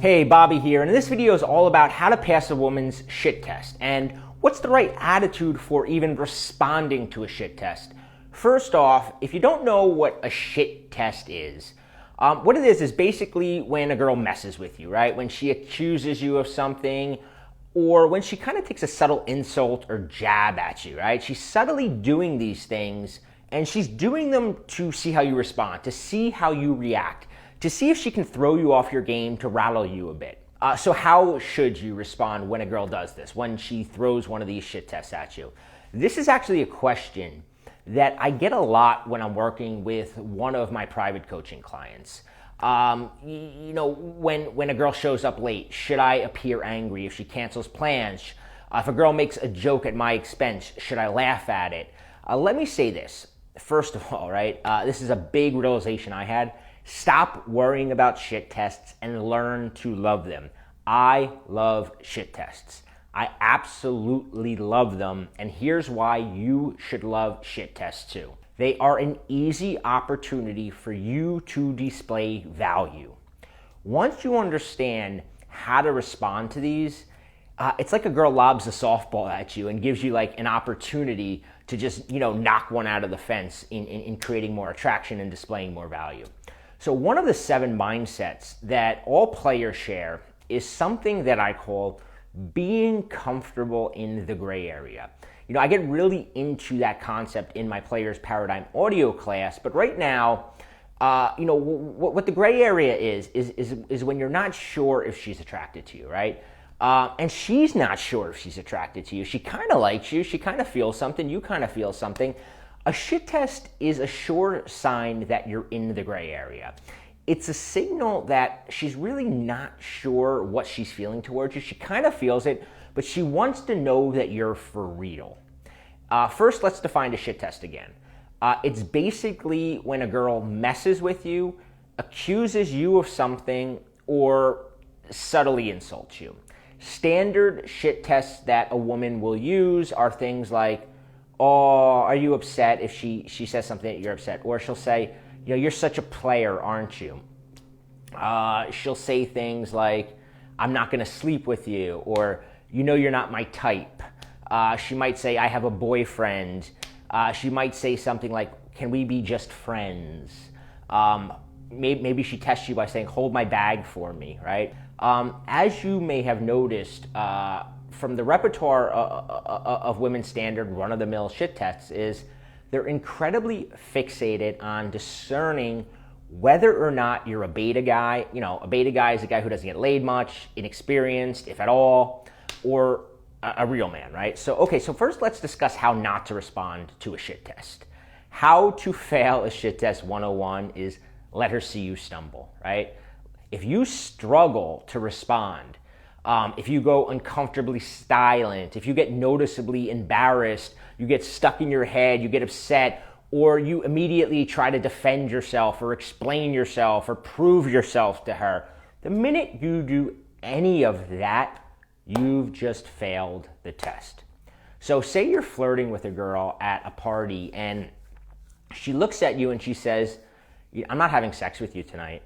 Hey, Bobby here, and this video is all about how to pass a woman's shit test and what's the right attitude for even responding to a shit test. First off, if you don't know what a shit test is, what it is basically when a girl messes with you, right? When she accuses you of something, or when she kind of takes a subtle insult or jab at you, right? She's subtly doing these things, and she's doing them to see how you respond, to see how you react, to see if she can throw you off your game, to rattle you a bit. So how should you respond when a girl does this, when she throws one of these shit tests at you? This is actually a question that I get a lot when I'm working with one of my private coaching clients. When a girl shows up late, should I appear angry if she cancels plans? If a girl makes a joke at my expense, should I laugh at it? Let me say this. First of all, right, this is a big realization I had. Stop worrying about shit tests and learn to love them. I love shit tests. I absolutely love them, and here's why you should love shit tests too. They are an easy opportunity for you to display value. Once you understand how to respond to these, it's like a girl lobs a softball at you and gives you like an opportunity to just, knock one out of the fence in creating more attraction and displaying more value. So one of the 7 mindsets that all players share is something that I call being comfortable in the gray area. I get really into that concept in my Players Paradigm audio class, but right now, what the gray area is when you're not sure if she's attracted to you, right? And she's not sure if she's attracted to you. She kind of likes you. She kind of feels something. You kind of feel something. A shit test is a sure sign that you're in the gray area. It's a signal that she's really not sure what she's feeling towards you. She kind of feels it, but she wants to know that you're for real. First, let's define a shit test again. It's basically when a girl messes with you, accuses you of something, or subtly insults you. Standard shit tests that a woman will use are things like, "Oh, are you upset?" if she says something that you're upset. Or she'll say, "You're such a player, aren't you?" She'll say things like, "I'm not going to sleep with you," or "You're not my type." She might say, "I have a boyfriend." She might say something like, "Can we be just friends?" Maybe she tests you by saying, "Hold my bag for me," right? As you may have noticed, from the repertoire of women's standard run-of-the-mill shit tests is they're incredibly fixated on discerning whether or not you're a beta guy. A beta guy is a guy who doesn't get laid much, inexperienced, if at all, or a real man, right? So first let's discuss how not to respond to a shit test. How to fail a shit test 101 is let her see you stumble, right? If you struggle to respond, if you go uncomfortably silent, if you get noticeably embarrassed, you get stuck in your head, you get upset, or you immediately try to defend yourself or explain yourself or prove yourself to her, the minute you do any of that, you've just failed the test. So say you're flirting with a girl at a party and she looks at you and she says, "I'm not having sex with you tonight,"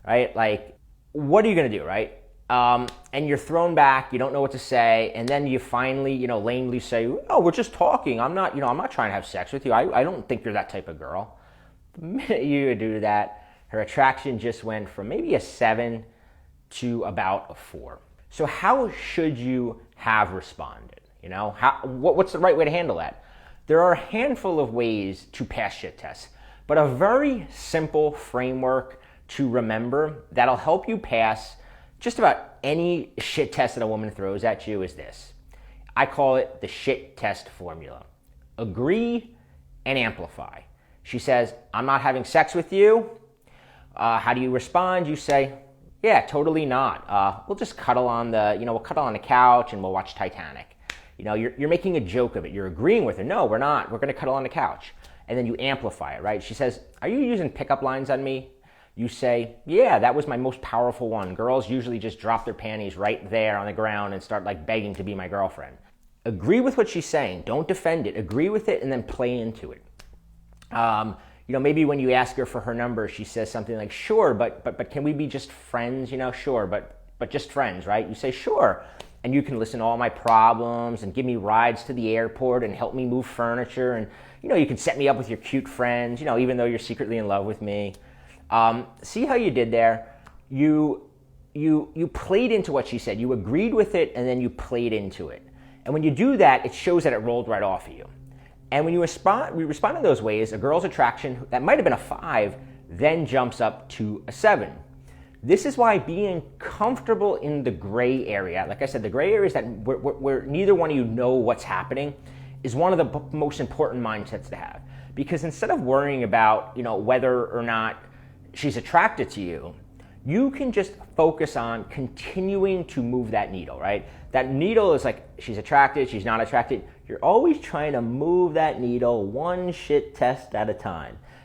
right? Like, what are you going to do, right? And you're thrown back, you don't know what to say, and then you finally, lamely say, "Oh, we're just talking. I'm not trying to have sex with you. I don't think you're that type of girl." The minute you do that, her attraction just went from maybe a 7 to about a 4. So how should you have responded? What's the right way to handle that? There are a handful of ways to pass shit tests, but a very simple framework to remember that'll help you pass just about any shit test that a woman throws at you is this. I call it the shit test formula. Agree and amplify. She says, "I'm not having sex with you." How do you respond? You say, "Yeah, totally not. We'll just cuddle on we'll cuddle on the couch and we'll watch Titanic." You're making a joke of it. You're agreeing with her. "No, we're not. We're going to cuddle on the couch." And then you amplify it, right? She says, "Are you using pickup lines on me?" You say, "Yeah, that was my most powerful one. Girls usually just drop their panties right there on the ground and start begging to be my girlfriend." Agree with what she's saying. Don't defend it. Agree with it and then play into it. Maybe when you ask her for her number, she says something like, "Sure, but can we be just friends? Sure, but but just friends, right? You say, sure. And you can listen to all my problems and give me rides to the airport and help me move furniture. And, you can set me up with your cute friends, even though you're secretly in love with me. See how you did there? You played into what she said. You agreed with it, and then you played into it. And when you do that, it shows that it rolled right off of you. And when we respond in those ways, a girl's attraction that might have been a 5 then jumps up to a 7. This is why being comfortable in the gray area, like I said, the gray area is that where neither one of you know what's happening, is one of the most important mindsets to have. Because instead of worrying about, whether or not she's attracted to you, you can just focus on continuing to move that needle, right? That needle is like, she's attracted, she's not attracted. You're always trying to move that needle one shit test at a time.